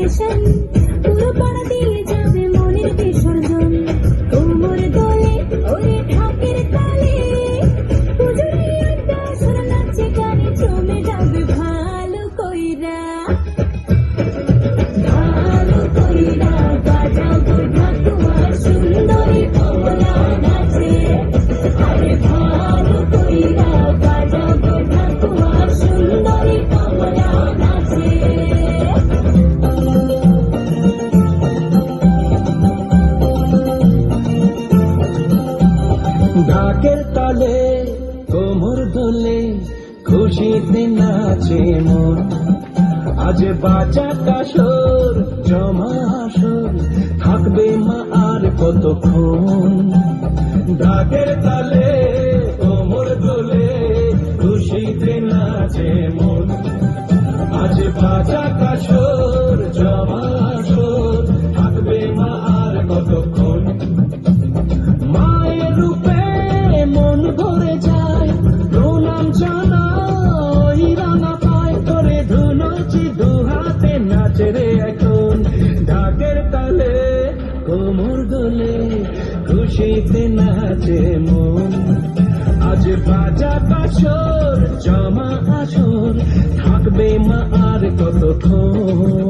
Celebration, পুরো পাড়া দিয়ে যাবে মনের বিসর্জন। কোমর দোলে ওরে ঢাকের তালে, পুজোরে আড্ডা সুর নাচে গানে জমে যাবে ভালো কইরা। ভালো কইরা বাজাবো ঢাকুয়া, সুন্দরী কমলা নাচে। আরে ভালো কইরা বাজাবো ঢাকুয়া, সুন্দরী কমলা নাচে। ঢাকের তালে কোমর দোলে খুশিতে নাচে মন, আজ বাজা কাসর জমা আসর, থাকবে মা আর কতক্ষণ। ঢাকের তালে কোমর দোলে খুশিতে নাচে মন, আজ বাজা কাসর জমা আসর, থাকবে মা আর কতক্ষণ। মায়ের রূপে মন ভরে যায়, প্রণাম জানাই রাঙা পায় করে ধুনচি দুহাতে নাচে রে এখন। ঢাকের তালে কোমর দোলে খুশিতে নাচে মন, আজ বাজা কাসর জমা আসর, থাকবে মা আর কতক্ষণ।